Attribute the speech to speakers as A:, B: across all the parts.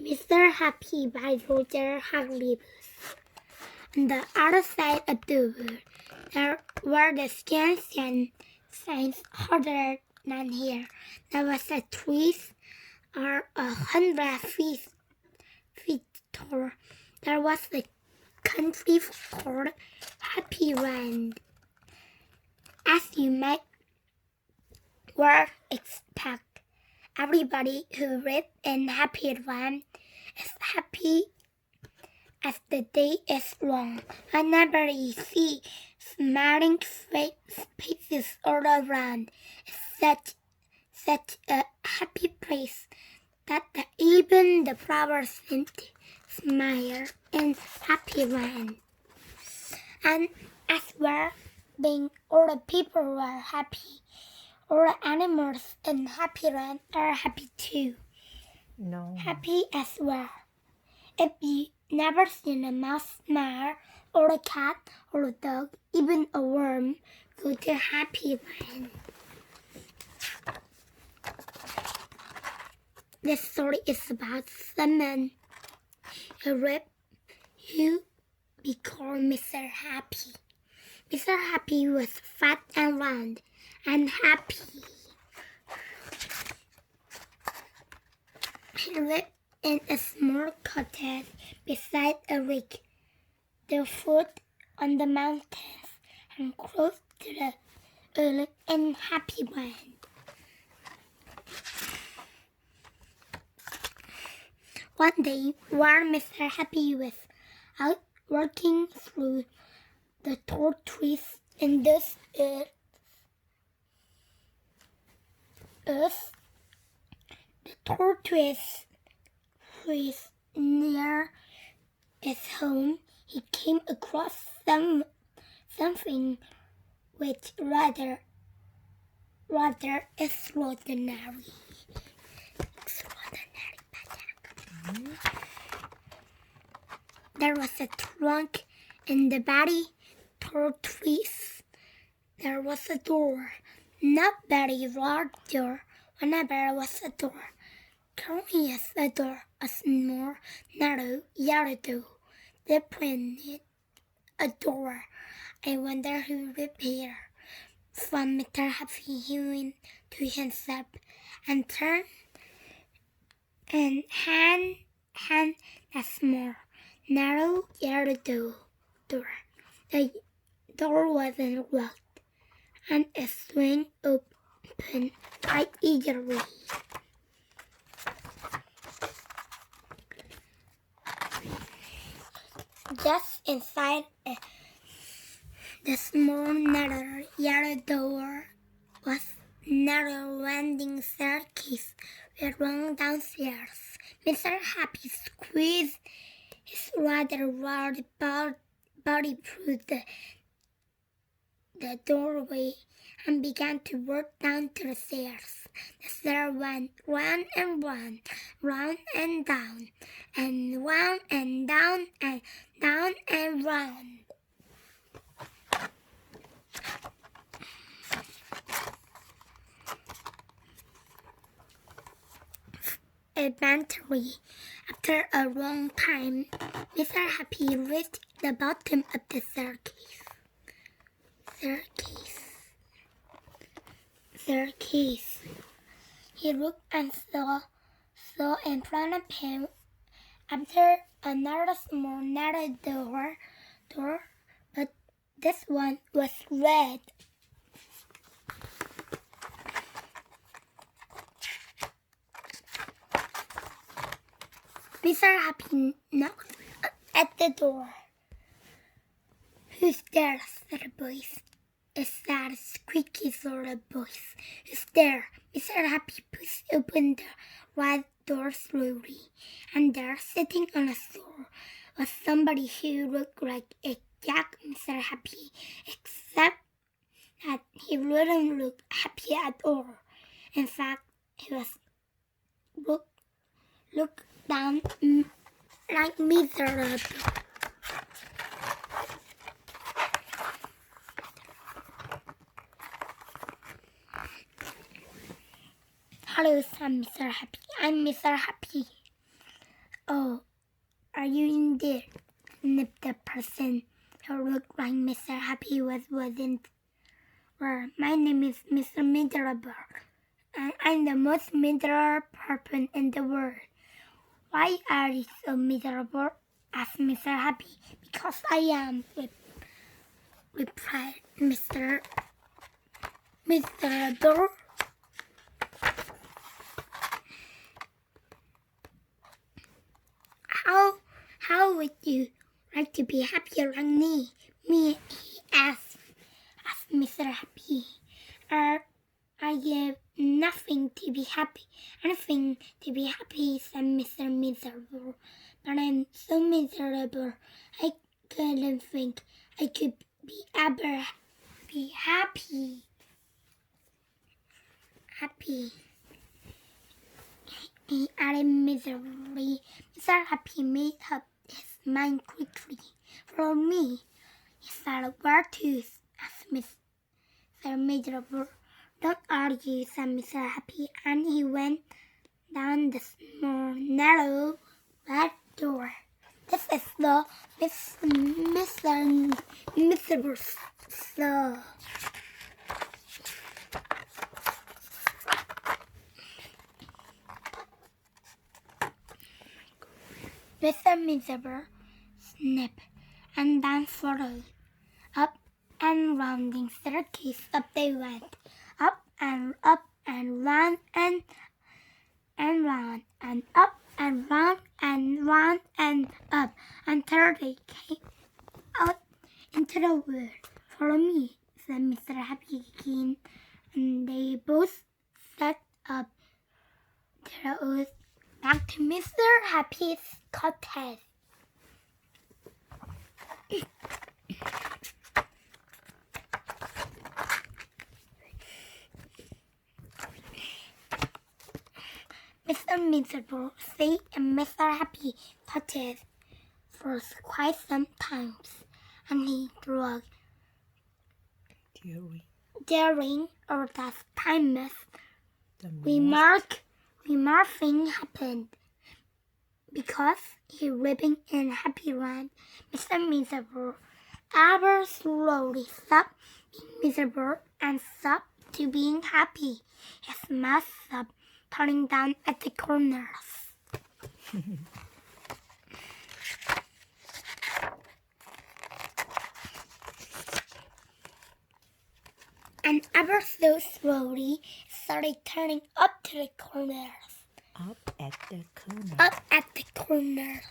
A: Mr. Happy by Roger Hargreaves. On the other side of the world, there were the scales and signs harder than here. There was a tree or 100 feet tall. There was a country called Happy Land. As you might well expect, everybody who lived in Happy Land is happy as the day is long. Whenever you see smiling faces all around, it's such a happy place that even the flowers seem to smile in Happy Land. And as well, being all the people were happy, all the animals in Happy Land are happy too.
B: No.
A: Happy as well. If you never seen a mouse smile, or a cat, or a dog, even a worm, go to Happy Land. This story is about someone who be called Mr. Happy. Mr. Happy was fat and round and happy. He lived in a small cottage beside a lake, the foot on the mountains, and close to the earth in Happy Land. One day, while Mr. Happy was out walking through the tall trees in this earth, the tall trees near his home, he came across something which rather extraordinary. There was a trunk in the very tall trees. There was a door, not very large door. Whenever there was a door, currently as a door, a small, narrow, yellow door. They pointed a door. I wonder who lived here. From Mr. Happy, he went to himself and turned and hand a small, narrow, yellow door. The door wasn't locked, and it swung open quite eagerly. Just inside the small, narrow, yellow door was a narrow landing staircase that ran downstairs. Mr. Happy squeezed his rather large body through the doorway and began to walk down to the stairs. The stairs went round and round, round and down, and round and down and down and round. Eventually, after a long time, Mr. Happy reached the bottom of the staircase. He looked and saw in front of him, after another small narrow door, but this one was red. Mr. Happy knocked at the door. "Who's there?" said a voice. It's that squeaky sort of voice. "Who's there?" Mr. Happy pushed open the red door slowly, and there, sitting on a stool, was somebody who looked like a Jack Mr. Happy, except that he wouldn't look happy at all. In fact, he was looked down like miserable. "Hello," said Mr. Happy. "I'm Mr. Happy." "Oh, are you indeed?" sniffed the person who looked like Mr. Happy wasn't. "Well, my name is Mr. Miserable, and I'm the most miserable person in the world." "Why are you so miserable?" asked Mr. Happy. "Because I am," replied Mr. Miserable. How would you like to be happy like me? He asked Mr. Happy. I give nothing to be happy, anything to be happy," said Mr. Miserable. "But I'm so miserable, I couldn't think I could ever be happy. He added miserably. Mr. Happy made up his mind quickly. "For me," he said, "where to?" asked Mr. Miserable. "Don't argue," said Mr. Happy, and he went down the small, narrow, red door. This is the Mr. Miserable slow. Mr. Miserable snipped, and down followed. Up and rounding staircase up they went, up and round and round, and up and round and round and up, until they came out into the wood. "Follow me," said Mr. Happy again, and they both set up their oaths back to Mr. Happy's cottage. Mr. Miserable stayed in Mr. Happy cottage for quite some time, and he grew daring or that kindness. Remarking happened. Because he living in Happy Land, Mr. Miserable ever slowly stopped being miserable and stopped to being happy. His mouth stopped turning down at the corners. And ever so slowly, it started turning up to the corners.
B: Up at the corner.
A: Up at the corners.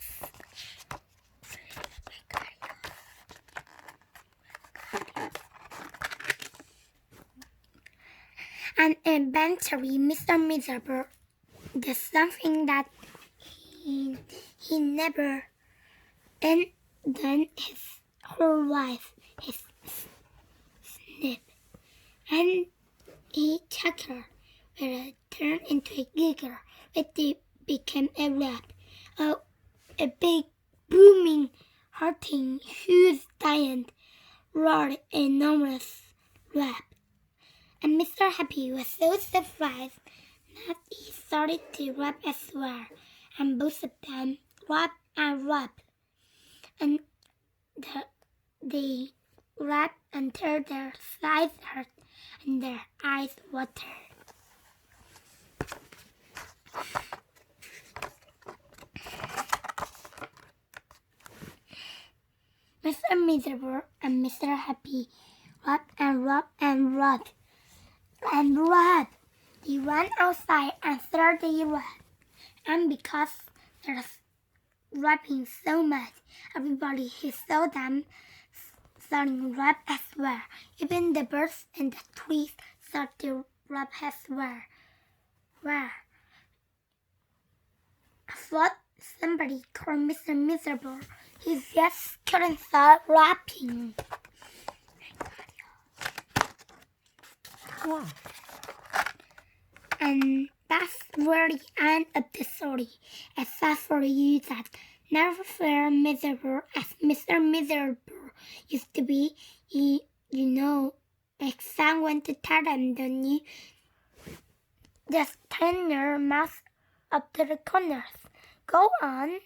A: And eventually, Mr. Miserable did something that he never done his whole life. He snipped, and he chuckled, where it turned into a giggle. It became a rap, a big, booming, hurting, huge giant roared enormous rap. And Mr. Happy was so surprised that he started to rap as well, and both of them rapped and rapped, and they rapped until their sides hurt and their eyes watered. Mr. Miserable and Mr. Happy rapped and rapped and rapped and rapped. They ran outside and started rapping, and because they're rapping so much, everybody who saw them started rap as well. Even the birds in the trees started to rap as well. I thought somebody called Mr. Miserable. He just couldn't stop rapping.
B: Wow.
A: And that's where the end of the story. Except for you that never felt miserable as Mr. Miserable used to be. You know exactly when to tell them, don't you? Just turn your mouth up to the corners. Go on.